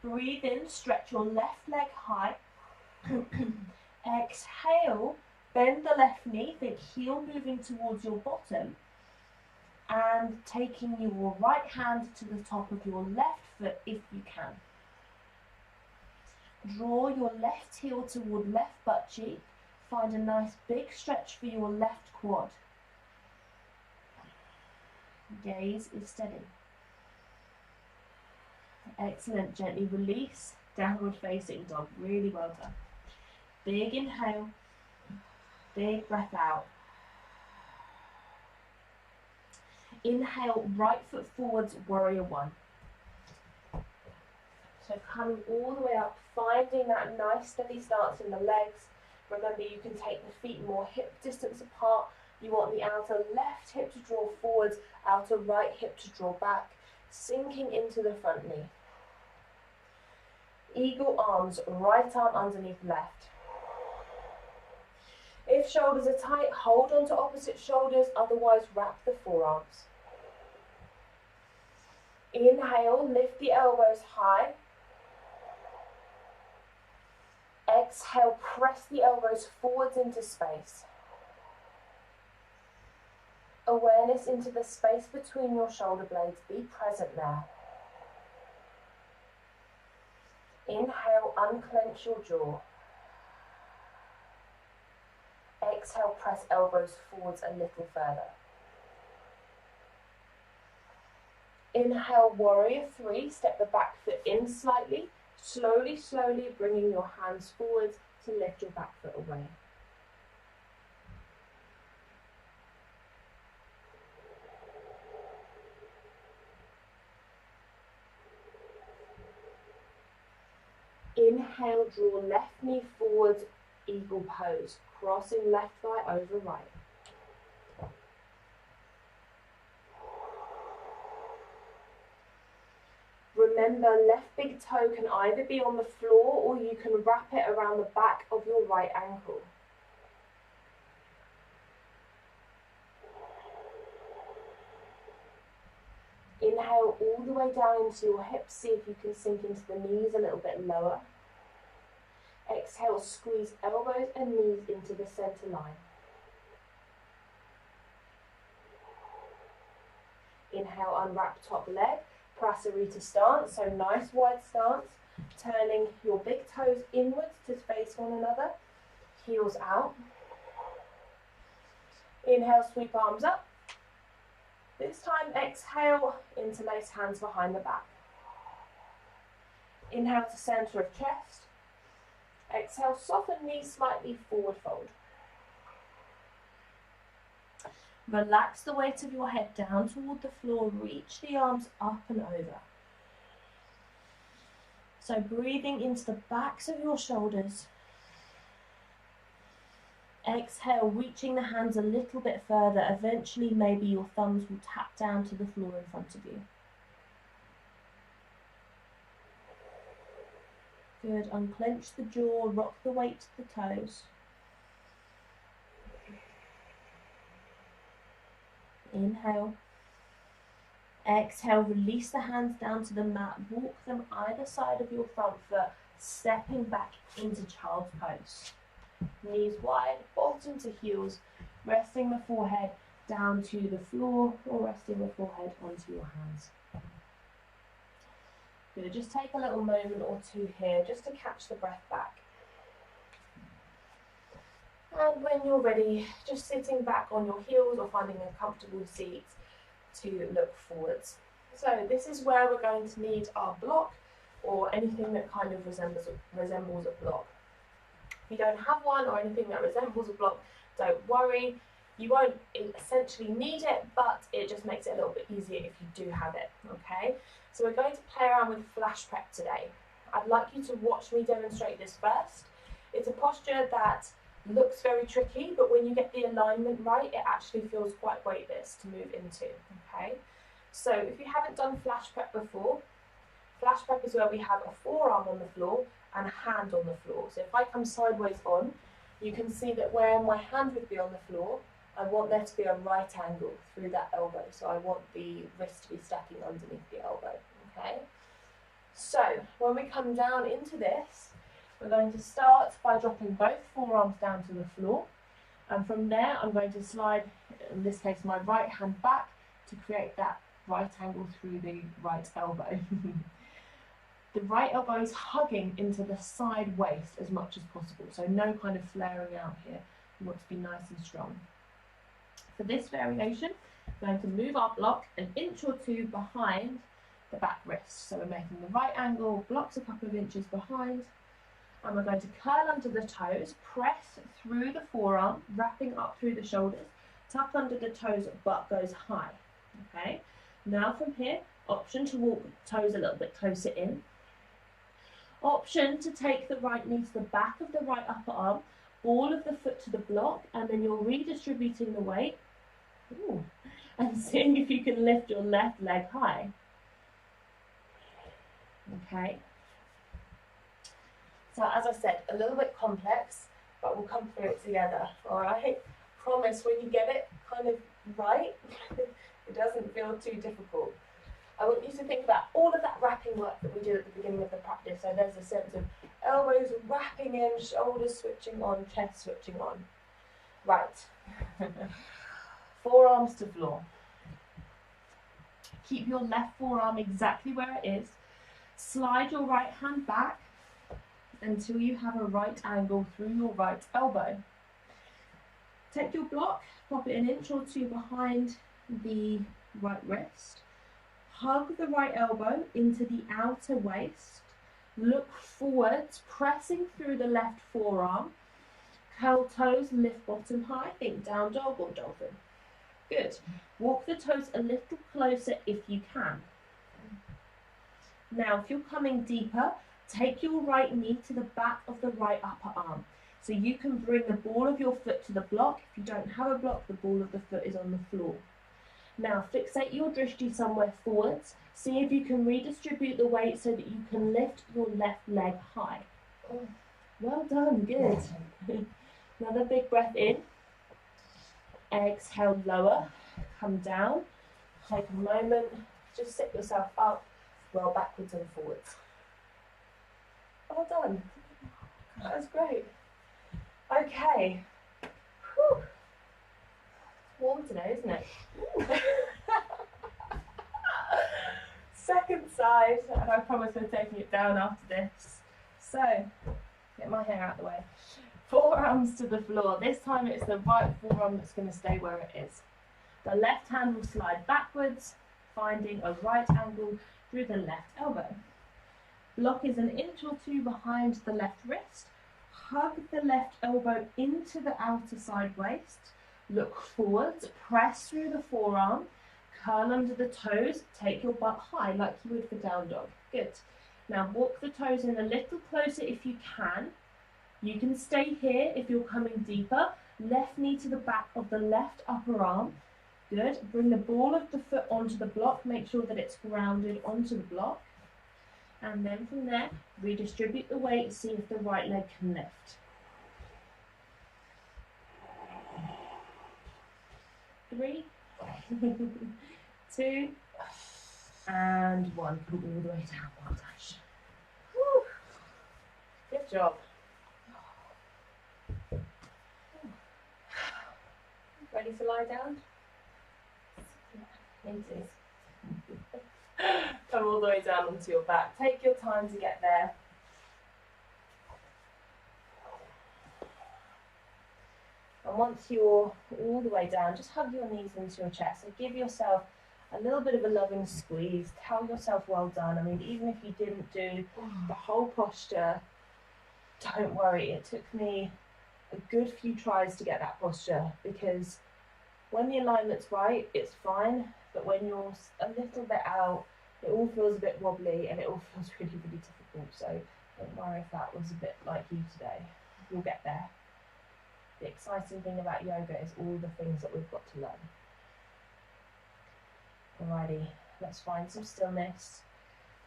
Breathe in, stretch your left leg high. Exhale, bend the left knee, think heel moving towards your bottom, and taking your right hand to the top of your left foot if you can. Draw your left heel toward left butt cheek. Find a nice big stretch for your left quad. Gaze is steady. Excellent. Gently release. Downward facing dog. Really well done. Big inhale. Big breath out. Inhale, right foot forwards, warrior one. So coming all the way up, finding that nice steady stance in the legs. Remember, you can take the feet more hip distance apart. You want the outer left hip to draw forwards, outer right hip to draw back, sinking into the front knee. Eagle arms, right arm underneath left. If shoulders are tight, hold on to opposite shoulders, otherwise wrap the forearms. Inhale, lift the elbows high. Exhale, press the elbows forwards into space. Awareness into the space between your shoulder blades. Be present there. Inhale, unclench your jaw. Exhale, press elbows forwards a little further. Inhale, warrior three. Step the back foot in slightly. Slowly, slowly bringing your hands forwards to lift your back foot away. Inhale, draw left knee forwards, eagle pose, crossing left thigh over right. Remember, left big toe can either be on the floor or you can wrap it around the back of your right ankle. Inhale all the way down into your hips. See if you can sink into the knees a little bit lower. Exhale, squeeze elbows and knees into the center line. Inhale, unwrap top leg. Prasarita stance, so nice wide stance. Turning your big toes inwards to face one another. Heels out. Inhale, sweep arms up. This time, exhale, interlace hands behind the back. Inhale to center of chest. Exhale, soften knees slightly, forward fold. Relax the weight of your head down toward the floor. Reach the arms up and over. So breathing into the backs of your shoulders. Exhale, reaching the hands a little bit further. Eventually, maybe your thumbs will tap down to the floor in front of you. Good. Unclench the jaw, rock the weight to the toes. Inhale. Exhale, release the hands down to the mat. Walk them either side of your front foot, stepping back into child's pose. Knees wide, bottom to heels, resting the forehead down to the floor or resting the forehead onto your hands. Good, just take a little moment or two here just to catch the breath back. And when you're ready, just sitting back on your heels or finding a comfortable seat to look forwards. So this is where we're going to need our block or anything that kind of resembles a block. If you don't have one or anything that resembles a block, don't worry. You won't essentially need it, but it just makes it a little bit easier if you do have it, okay? So we're going to play around with flash prep today. I'd like you to watch me demonstrate this first. It's a posture that looks very tricky, but when you get the alignment right, it actually feels quite weightless to move into, okay? So if you haven't done flash prep before, flash prep is where we have a forearm on the floor and a hand on the floor. So if I come sideways on, you can see that where my hand would be on the floor, I want there to be a right angle through that elbow. So I want the wrist to be stacking underneath the elbow, okay? So when we come down into this, we're going to start by dropping both forearms down to the floor. And from there, I'm going to slide, in this case, my right hand back to create that right angle through the right elbow. The right elbow is hugging into the side waist as much as possible, so no kind of flaring out here. You want to be nice and strong. For this variation, we're going to move our block an inch or two behind the back wrist. So we're making the right angle, blocks a couple of inches behind, and we're going to curl under the toes, press through the forearm, wrapping up through the shoulders, tuck under the toes, butt goes high. Okay. Now from here, option to walk toes a little bit closer in. Option to take the right knee to the back of the right upper arm, ball of the foot to the block, and then you're redistributing the weight. Ooh, and seeing if you can lift your left leg high. Okay. So as I said, a little bit complex, but we'll come through it together, all right? Promise when you get it kind of right, it doesn't feel too difficult. I want you to think about all of that wrapping work that we do at the beginning of the practice. So there's a sense of elbows wrapping in, shoulders switching on, chest switching on. Right. Forearms to floor. Keep your left forearm exactly where it is. Slide your right hand back until you have a right angle through your right elbow. Take your block, pop it an inch or two behind the right wrist. Hug the right elbow into the outer waist. Look forwards, pressing through the left forearm. Curl toes, lift bottom high. Think down dog or dolphin. Good. Walk the toes a little closer if you can. Now, if you're coming deeper, take your right knee to the back of the right upper arm. So you can bring the ball of your foot to the block. If you don't have a block, the ball of the foot is on the floor. Now fixate your drishti somewhere forwards. See if you can redistribute the weight so that you can lift your left leg high. Well done, good. Another big breath in. Exhale, lower. Come down. Take a moment. Just sit yourself up. Roll backwards and forwards. Well done. That was great. Okay. Whew. Warm today, isn't it? Second side, and I promise we're taking it down after this. So, get my hair out of the way. Forearms to the floor. This time it's the right forearm that's going to stay where it is. The left hand will slide backwards, finding a right angle through the left elbow. Block is an inch or two behind the left wrist. Hug the left elbow into the outer side waist. Look forwards, press through the forearm, curl under the toes, take your butt high like you would for down dog. Good. Now walk the toes in a little closer if you can. You can stay here if you're coming deeper. Left knee to the back of the left upper arm. Good. Bring the ball of the foot onto the block. Make sure that it's grounded onto the block. And then from there, redistribute the weight, see if the right leg can lift. 3, 2, and 1. Come all the way down, well done. Whew. Good job. Ready to lie down? Yeah, me too. Come all the way down onto your back. Take your time to get there. And once you're all the way down, just hug your knees into your chest. So give yourself a little bit of a loving squeeze. Tell yourself well done. I mean, even if you didn't do the whole posture, don't worry. It took me a good few tries to get that posture, because when the alignment's right, it's fine. But when you're a little bit out, it all feels a bit wobbly and it all feels really, really difficult. So don't worry if that was a bit like you today. You'll get there. The exciting thing about yoga is all the things that we've got to learn. Alrighty, let's find some stillness.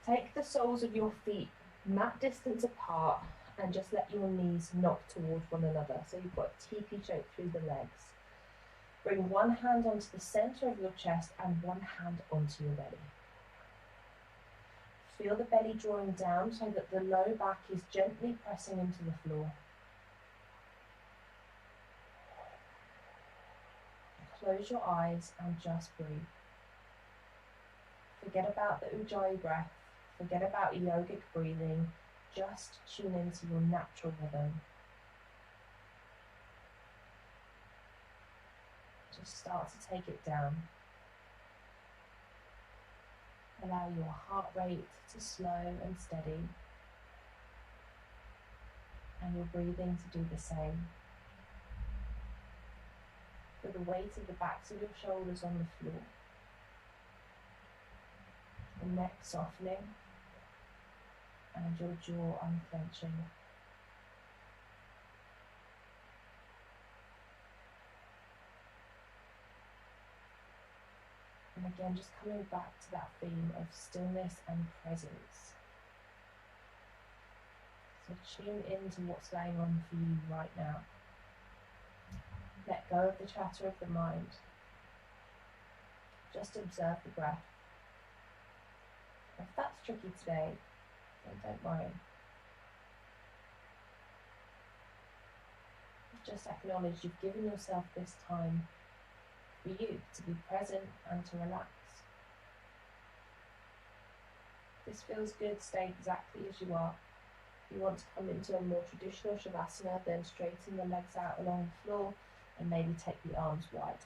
Take the soles of your feet mat distance apart and just let your knees knock towards one another. So you've got a teepee shape through the legs. Bring one hand onto the center of your chest and one hand onto your belly. Feel the belly drawing down so that the low back is gently pressing into the floor. Close your eyes and just breathe. Forget about the Ujjayi breath. Forget about yogic breathing. Just tune into your natural rhythm. Just start to take it down. Allow your heart rate to slow and steady, and your breathing to do the same. Feel the weight of the backs of your shoulders on the floor, the neck softening, and your jaw unclenching. And again, just coming back to that theme of stillness and presence. So tune into what's going on for you right now. Let go of the chatter of the mind. Just observe the breath. If that's tricky today, then don't worry. Just acknowledge you've given yourself this time for you to be present and to relax. This feels good, stay exactly as you are. If you want to come into a more traditional Shavasana, then straighten the legs out along the floor and maybe take the arms wide.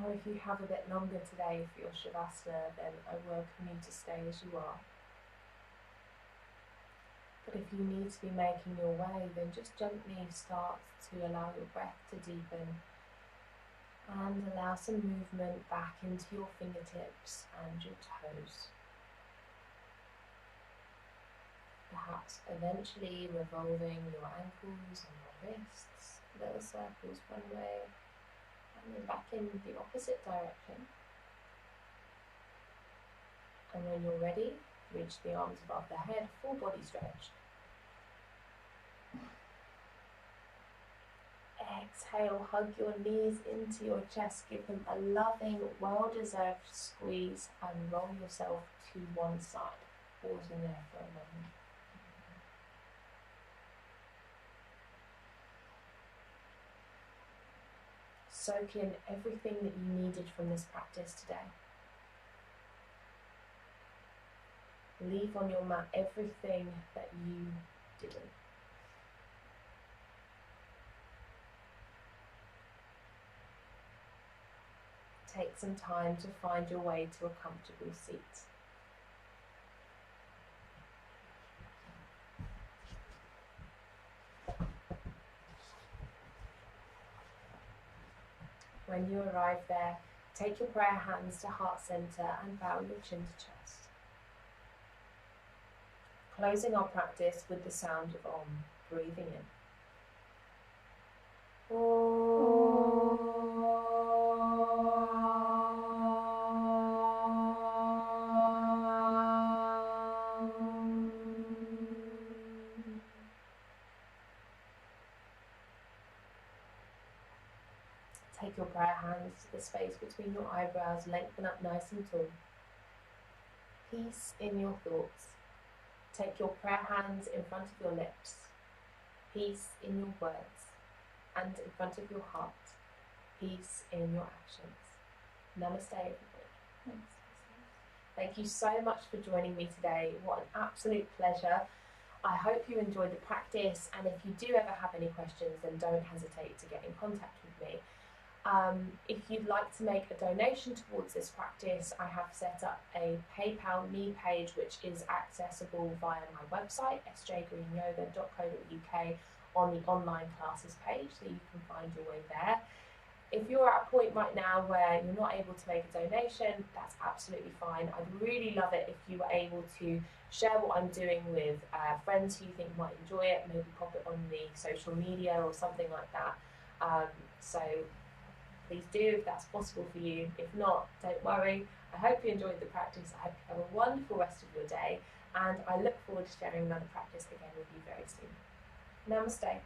Now if you have a bit longer today for your Shavasana, then I welcome you to stay as you are. But if you need to be making your way, then just gently start to allow your breath to deepen and allow some movement back into your fingertips and your toes. Perhaps eventually revolving your ankles and your wrists, little circles one way, and then back in the opposite direction. And when you're ready, reach the arms above the head, full body stretch. Exhale, hug your knees into your chest, give them a loving, well-deserved squeeze and roll yourself to one side. Pausing there for a moment. soak in everything that you needed from this practice today. Leave on your mat everything that you didn't. Take some time to find your way to a comfortable seat. When you arrive there, take your prayer hands to heart center and bow your chin to chest. Closing our practice with the sound of Om, breathing in. Take your prayer hands to the space between your eyebrows, lengthen up nice and tall. Peace in your thoughts. Take your prayer hands in front of your lips. Peace in your words and in front of your heart. Peace in your actions. Namaste, everybody. Thank you so much for joining me today. What an absolute pleasure. I hope you enjoyed the practice, and if you do ever have any questions, then don't hesitate to get in contact with me. If you'd like to make a donation towards this practice, I have set up a PayPal me page which is accessible via my website, sjgreenyoga.co.uk, on the online classes page, so you can find your way there. If you're at a point right now where you're not able to make a donation, that's absolutely fine. I'd really love it if you were able to share what I'm doing with friends who you think might enjoy it, maybe pop it on the social media or something like that. So please do if that's possible for you. If not, don't worry. I hope you enjoyed the practice. I hope you have a wonderful rest of your day, and I look forward to sharing another practice again with you very soon. Namaste.